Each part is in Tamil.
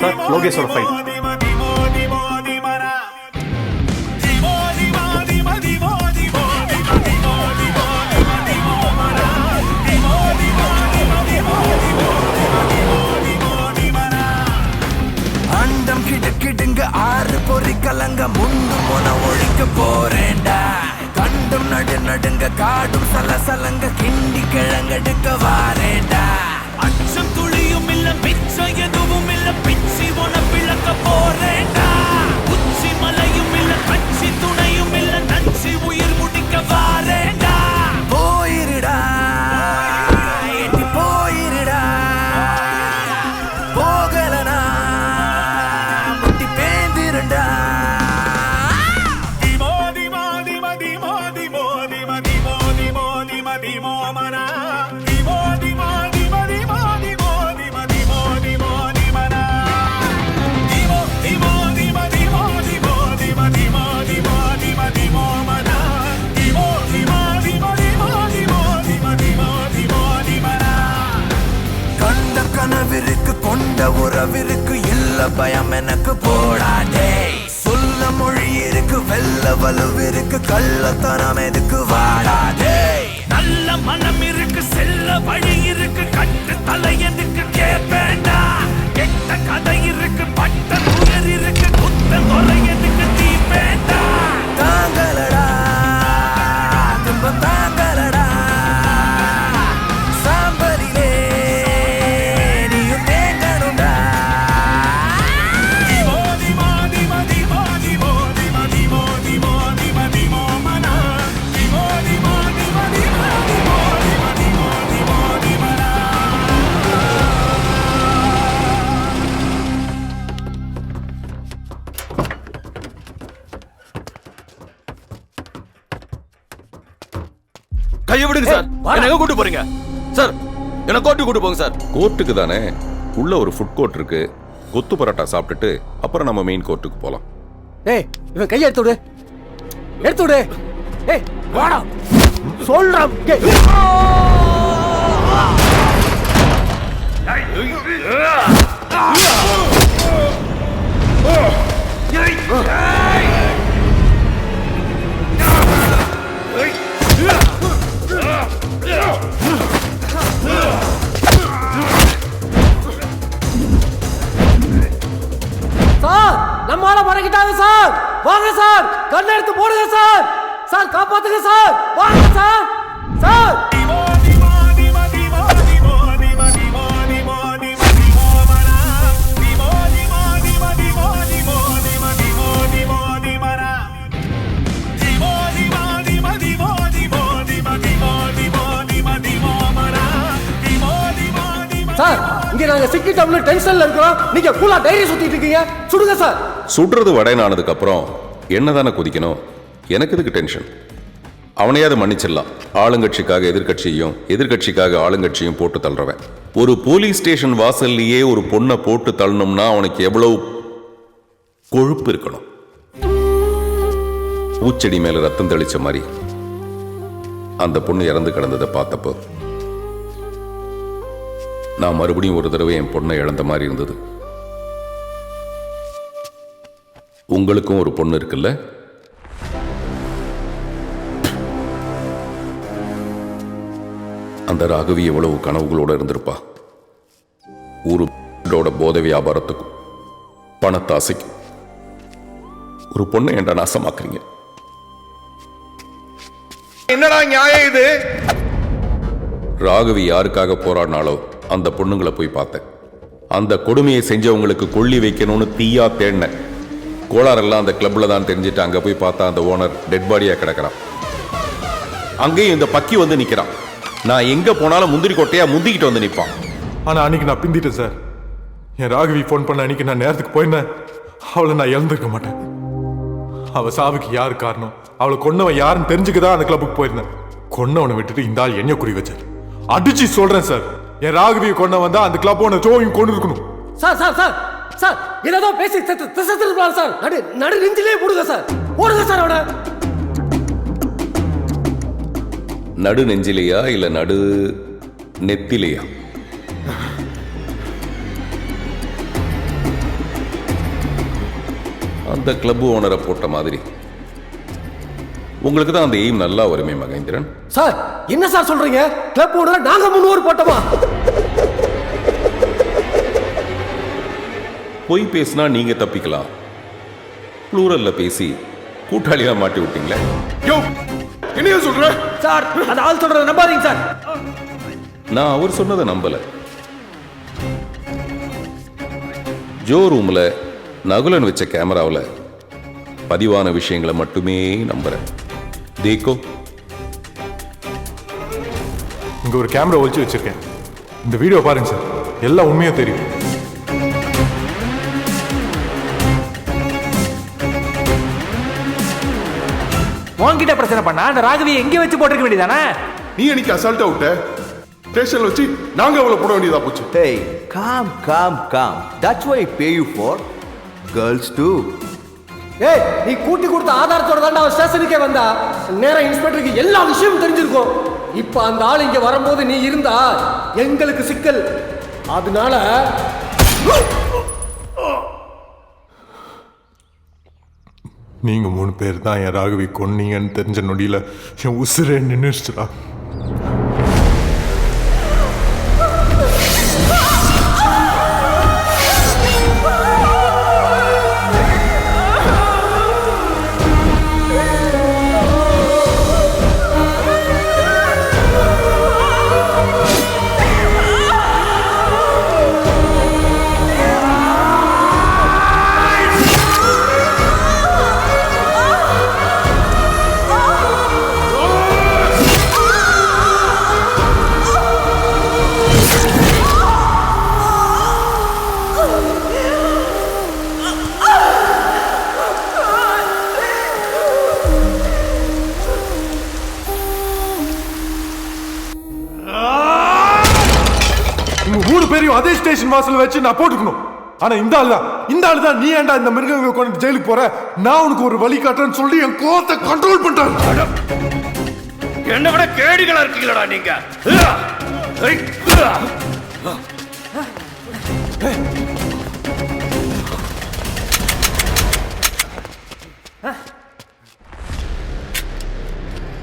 Sir லோகேஸ்வர file. அண்டம் கிடுக்கிடுங்க ஆறு பொறி கலங்க முண்டு போன ஒழிக்க போறேன்டா. கண்டும் நடு நடுங்க காடும் சலசலங்க கிண்டி கிழங்கெடுக்க வாரேண்டா. அச்சம் துளியும் இல்ல பிச்சம் எதுவும் இல்ல பிச்சி உன விளக்க போறேண்டா. உச்சி மலையும் இல்ல கட்சி துணையும் இல்ல நச்சி உயிர் முடிக்க வாரேண்டா. போயிருடா எட்டி போயிருடா போகலனா முட்டி பேந்திருண்டா. கண்ட கனவிற்கு கொண்ட உறவிற்கு இல்ல பயம் எனக்கு போடாதே. சொல்ல மொழி இருக்கு வெல்ல வலுவிருக்கு கள்ளத்தனம் எதுக்கு வாடாதே. நல்ல மனம் இருக்கு செல்ல வழி இருக்கு கட்டு தலை எதுக்கு கேட்பேண்டா. கெட்ட கதை இருக்கு பட்ட துயர் இருக்கு குத்த கொலை எதுக்கு தீப்பேண்டா. தாங்களடா துன்பம் தாங்களடா சாம்பலிலே நீயும் தேங்கணும்டா. கையை விடுங்க சார். என்ன எங்க கூட்டு போறீங்க சார்? என்ன கோர்ட்டுக்கு கூட்டு போங்க சார். கோர்ட்டுக்கு தானே? உள்ள ஒரு ஃபுட் கோர்ட் இருக்கு. கொத்து பரோட்டா சாப்பிட்டுட்டு அப்புறம் நம்ம மெயின் கோர்ட்டுக்கு போலாம். ஏய் இவன் கையை எடுத்து விடு, எடுத்து விடு. ஏய் வாடா சொல்றேன். சார் நம்மால மறக்கிட்டாங்க சார். வாங்க சார், கண்ணை எடுத்து போடுங்க சார். சார் காப்பாத்துங்க சார், வாங்க சார். சார் சார் இங்க நாங்க சிக்கிட்டோம்னு டென்ஷன்ல இருக்கோம். நீங்க கூலா டைரி சுத்திட்டு இருக்கீங்க. சுடுங்க சார். சுடுறது வடைனானதுக்கு அப்புறம் என்னதானே குதிக்கணும்? எனக்கு எதுக்கு டென்ஷன்? அவனையாவது மன்னிச்சிடலாம். ஆளுங்கட்சிக்காக எதிர்கட்சியும் எதிர்கட்சிக்காக ஆளுங்கட்சியும் போட்டு தள்ளுறவன். ஒரு போலீஸ் ஸ்டேஷன் வாசல்லையே ஒரு பொண்ணை போட்டு தள்ளணும்னா அவனுக்கு எவ்வளவு கொழுப்பு இருக்கணும். பூச்செடி மேல ரத்தம் தெளிச்ச மாதிரி அந்த பொண்ணு இறந்து கிடந்ததை பார்த்தப்போ நான் மறுபடியும் ஒரு தடவை என் பொண்ணை இழந்த மாதிரி இருந்தது. உங்களுக்கும் ஒரு பொண்ணு இருக்குல்ல? அந்த ராகவி எவ்வளவு கனவுகளோட இருந்திருப்பா. ஊரோட போதை வியாபாரத்துக்கும் பணத்தாசைக்கும் ஒரு பொண்ணை ஏண்டா நாசமாக்குறீங்க? என்னடா நியாயம் இது? ராகவி யாருக்காக போராடினாலோ அந்த பொண்ணுங்களை போய் பார்த்தேன். அந்த கொடுமையை செஞ்சவங்களுக்கு கொள்ளி வைக்கணும்னு தீயா தேடினேன். கோளாரெல்லாம் அந்த கிளப்ல தான் தெரிஞ்சுட்டு அங்க போய் பார்த்தா அந்த ஓனர் டெட் பாடியா கிடக்கிறான். அங்கேயும் இந்த பக்கி வந்து நிக்கிறான். நான் எங்க போனாலும் முந்திரி கொட்டையா முந்திக்கிட்டு வந்து நிற்பான். ஆனா அன்னைக்கு நான் பிந்திட்டேன் சார். என் ராகவி ஃபோன் பண்ண அன்னைக்கு நான் நேரத்துக்கு போயிருந்தேன், அவளை நான் இழந்திருக்க மாட்டேன். அவ சாவுக்கு யாரு காரணம், அவளை கொன்னவன் யாருன்னு தெரிஞ்சுக்கதான் அந்த கிளப்புக்கு போயிருந்தேன். கொன்னவனை விட்டுட்டு இந்த ஆள் என்ன குறி வச்சார். அடிச்சு சொல்றேன் சார், என் ராகவியை கொன்னவன் தான் அந்த கிளப்போட ஜோயும் கொண்டு இருக்கணும். சார் சார் சார் சார் ஏதோ பேசி திசைத்திருப்பார் சார். நடு நெஞ்சிலே போடுங்க சார், போடுங்க சார் அவனை. நடு நெஞ்சிலையா இல்ல நடு நெத்திலையா? அந்த கிளப் ஓனரை போட்ட மாதிரி உங்களுக்கு தான் அந்த எய்ம் நல்லா வருமே மகேந்திரன். சார் என்ன சார் சொல்றீங்க? கிளப் ஓனரை நாங்க முன்னோர் போட்டோமா? பொய் பேசினா நீங்க தப்பிக்கலாம், ப்ளூரல்ல பேசி கூட்டாளியா மாட்டி விட்டீங்களே. யோ என்னைய சொல்ற? சார் அந்த ஆள் சொல்றத நம்பாதீங்க சார். நான் அவர் சொன்னதை நம்பல. ஜோ ரூம்ல நகுலன் வச்ச கேமராவில் பதிவான விஷயங்களை மட்டுமே நம்புறேன். தேக்கோ, இங்க ஒரு கேமரா ஒளிச்சு வச்சிருக்கேன். இந்த வீடியோ பாருங்க சார், எல்லாம் உண்மையா தெரியும். உன்கிட்ட பிரச்சனை பண்ணா அந்த ராகவியை எங்கே வச்சு போட்டிருக்க வேண்டியதானே? நீ எனக்கு அசால்ட்டா விட்ட. ஸ்டேஷன்ல வச்சு நாங்க அவளை போட வேண்டியதா போச்சு. Hey, calm. That's why I pay you for. Girls too. ஏய் நீ கூட்டி கொடுத்த ஆதாரத்தோட தான் அவன் ஸ்டேஷனுக்கே வந்தா. நேரா இன்ஸ்பெக்டருக்கு எல்லா விஷயமும் தெரிஞ்சிருக்கும். இப்ப அந்த ஆள் இங்க வரும்போது நீ இருந்தா எங்களுக்கு சிக்கல். அதனால நீங்க 3 பேர் தான் என் ராகவி கொன்னீங்கன்னு தெரிஞ்ச நொடியில என் உசுரே நின்னுச்சுடா. அதே ஸ்டேஷன் வாசல்ல வச்சு நான் போட்டுக்கணும். ஆனா இந்த ஆளு தான் நீ ஏன்டா இந்த மிருகங்களை கொண்டு ஜெயிலுக்கு போற, நான் உனக்கு ஒரு வழி காட்டுறேன்னு சொல்லி என் கோவத்தை கண்ட்ரோல் பண்றாரு. என்ன விட கேடிகளா இருக்கீங்களா நீங்க?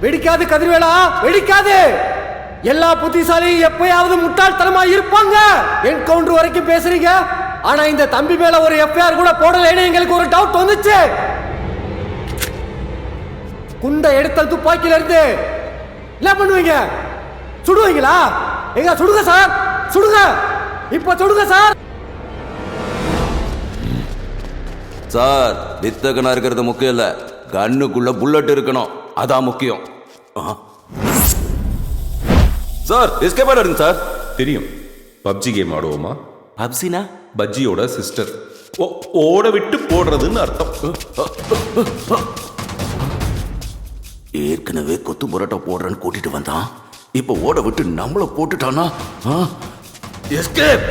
வெடிக்காது கதிர்வேலா, வெடிக்காது. எல்லா புத்திசாலியும் எப்பயாவது முட்டாள்தனமா இருப்பாங்க. என்கவுண்டர் வரைக்கும் பேசுறீங்க, ஆனா இந்த தம்பி மேல ஒரு எஃப்ஐஆர் கூட போடலைன்னு எங்களுக்கு ஒரு டவுட் வந்துச்சு. குண்டை எடுத்தல் துப்பாக்கில இருந்து என்ன பண்ணுவீங்க? சுடுவீங்களா? எங்க சுடுங்க சார், சுடுங்க, இப்ப சுடுங்க சார். சார், வித்தகனா இருக்கிறது முக்கியம் இல்ல, கண்ணுக்குள்ள புல்லட் இருக்கணும், அதான் முக்கியம். சார் எஸ்கேப் ஆடுங்க சார். தெரியும். பப்ஜி கேம் ஆடுவோமா? பப்ஜினா பஜ்ஜியோட சிஸ்டர். ஓட விட்டு போடுறதுன்னு அர்த்தம். ஏற்கனவே கொத்து புரோட்டா போடுறேன்னு கூட்டிட்டு வந்தான், இப்ப ஓட விட்டு நம்மள போட்டுட்டானா? எஸ்கேப்.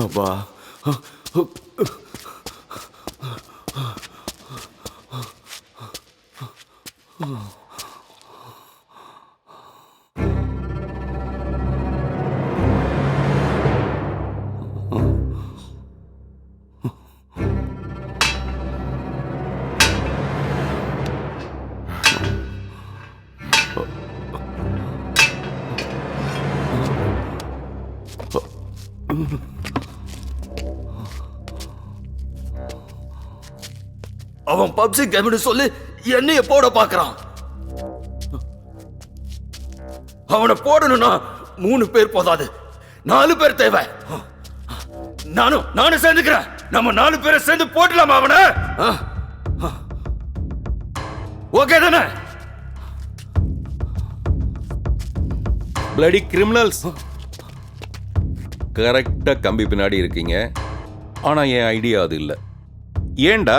அப்பா, அவன் பப்ஜி கேம்னு சொல்லி என்னைய போட பாக்குறான். அவனை போடணும்னா 3 பேர் போதாது, 4 பேர் தேவை. நானும் சேர்ந்துக்கிறேன். நம்ம 4 பேரை சேர்ந்து போட்டலாமா அவனை? ஓகே தானே? பிளடி கிரிமினல்ஸ், கரெக்டா கம்பி பின்னாடி இருக்கீங்க. ஆனா என் ஐடியா அது இல்லை. ஏன்டா,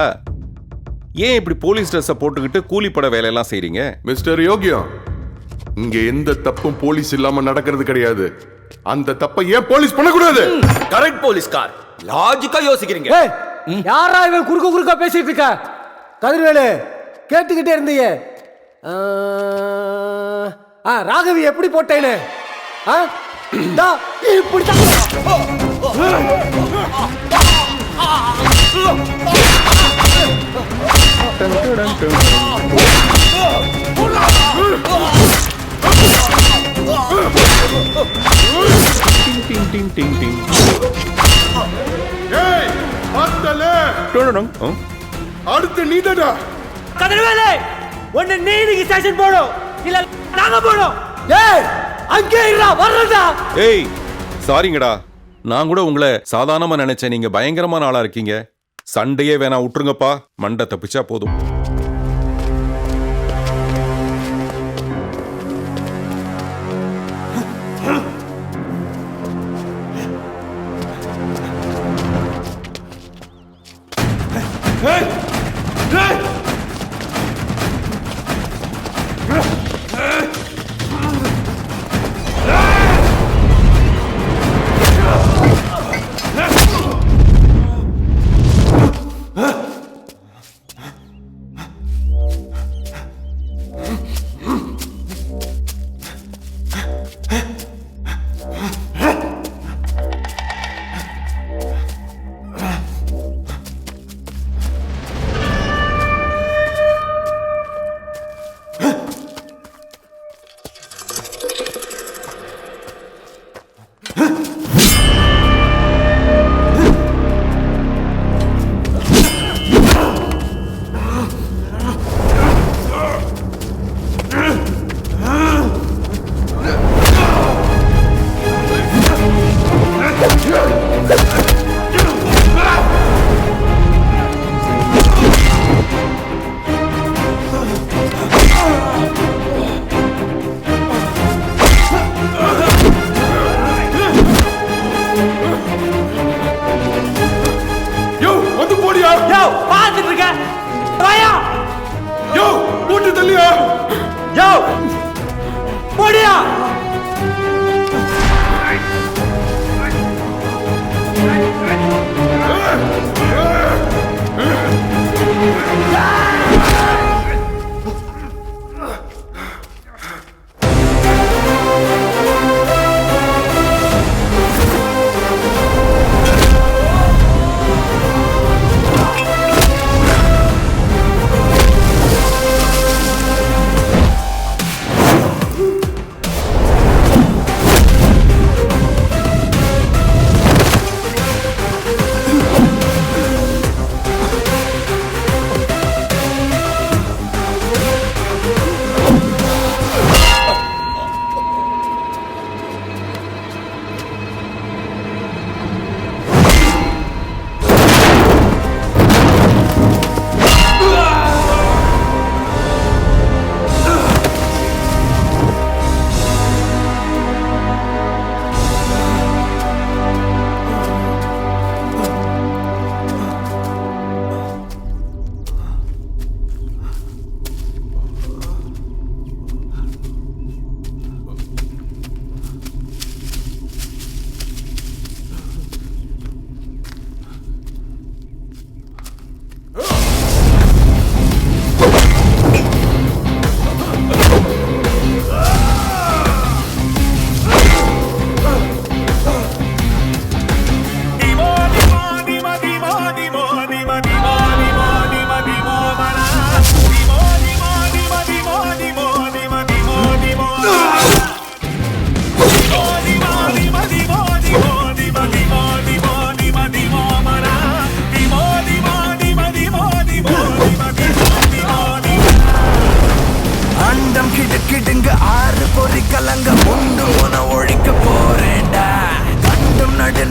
ஏன் இப்படி போலீஸ் ட்ரெஸ்ஸை போட்டுக்கிட்டு கூலிப்பட வேலையெல்லாம் செய்றீங்க? மிஸ்டர் யோகியா, இங்க எந்த தப்பும் போலீஸ் இல்லாம நடக்கிறது கிடையாது. அந்த தப்பை ஏன் போலீஸ் பண்ணக்கூடாது? கரெக்ட் போலீஸ்கார், லாஜிக்கா யோசிக்கிறீங்க. ஏய், யாரா இவன் குறுக்க பேசிட்டு இருக்க? கதிர்வேலு கேட்டுக்கிட்டே இருந்தீங்க. ராகவி எப்படி போட்டேன்னு இப்படித்தான். ஏய், பார்த்தலே. அடுத்து நீதாடா. கதிர்வேலு ஒன்னு நீ ஸ்டேஷன் போடும், இல்ல நாங்க போடும். ஏய், அங்கே இருடா, வரடா. ஏய் சாரிங்கடா, நான் கூட உங்களை சாதாரணமா நினைச்சேன். நீங்க பயங்கரமான ஆளா இருக்கீங்க. சண்டையே வேணா, விட்டுருங்கப்பா. மண்டை தப்பிச்சா போதும்.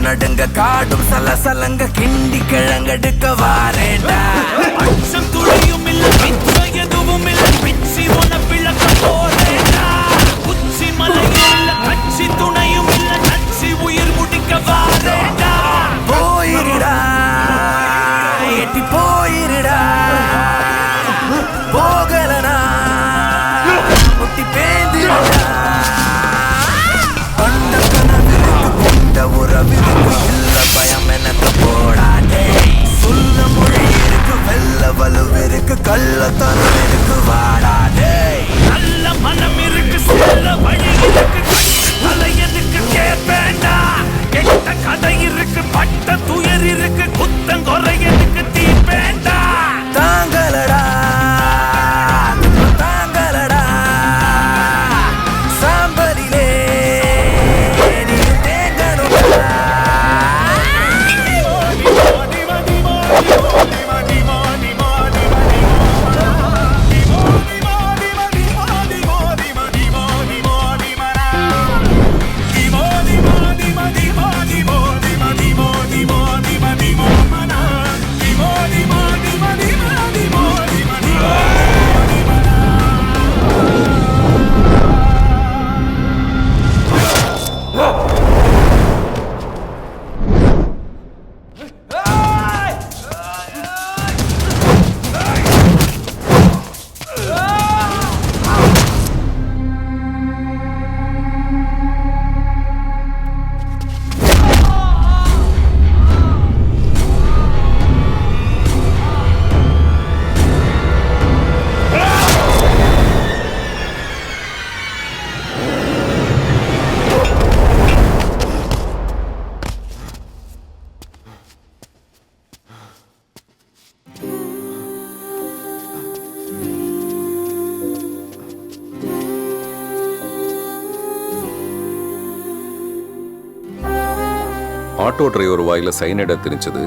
நடுங்க காடும் சலசலங்க கிண்டி கிழங்கெடுக்க வாரேண்டா. அச்சம் துளியும் இல்ல, மிச்சம் எதுவும் இல்ல, பிச்சி உன பிளக்க போறேண்டா. உச்சி மலையும் இல்ல, கட்சி துணையும் இல்ல, கட்சி உயிர் முடிக்க வாரேண்டா. போயிருடா, எட்டி போயிருடா, போகலனா முட்டி பேந்திருடா. வலுவிருக்கு கள்ளத்தனம் இருக்கு வாடாதே நல்ல மனம் இருக்கு செல்ல வழி இருக்கு தலையனுக்கு கேப்பேண்டா கெட்ட கதை இருக்கு பட்ட துயர் இருக்கு குத்தங்குறையனுக்கு தீப்பேண்டா தாங்களடா தாங்களடா சாம்பலிலே நீ தேங்கணுடா ஆட்டோ டிரைவர் வாயில சைனைடை திணிச்சது,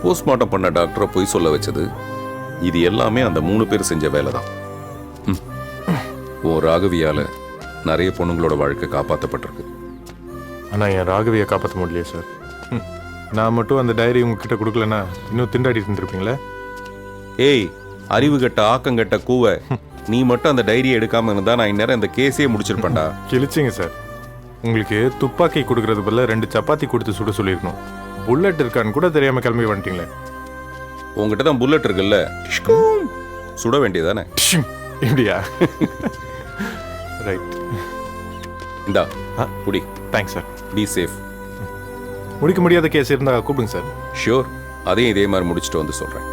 போஸ்ட்மார்ட்டம் பண்ண டாக்டரை பொய் சொல்ல வச்சது, இது எல்லாமே அந்த 3 பேர் செஞ்ச வேலை தான். உன் ராகவியால நிறைய பொண்ணுங்களோட வாழ்க்கை காப்பாற்றப்பட்டிருக்கு. ஆனால் என் ராகவியை காப்பாற்ற முடியலையே சார். நான் மட்டும் அந்த டைரி உங்ககிட்ட கொடுக்கலன்னா இன்னும் திண்டாடிட்டு இருந்திருப்பீங்களே. ஏய், அறிவு கட்ட ஆக்கங்கட்ட கூவ, நீ மட்டும் அந்த டைரியை எடுக்காம இருந்தா நான் இந்நேரம் இந்த கேஸே முடிச்சிருப்பேன்டா. கிழிச்சிங்க சார். உங்களுக்கு துப்பாக்கி கொடுக்கறது பதில் 2 சப்பாத்தி கொடுத்து சுட சொல்லியிருக்கணும். புல்லட் இருக்கான்னு கூட தெரியாம கிளம்பி வந்துட்டீங்களே. உங்ககிட்ட தான் புல்லட் இருக்குல்ல, சுட வேண்டியதானே. இப்படியா? ரைட். இந்தா புடி. Thanks sir. Be safe. முடிக்க முடியாத கேஸ் இருந்தால் கூப்பிடுங்க சார். ஷியோர், அதையும் இதே மாதிரி முடிச்சுட்டு வந்து சொல்றேன்.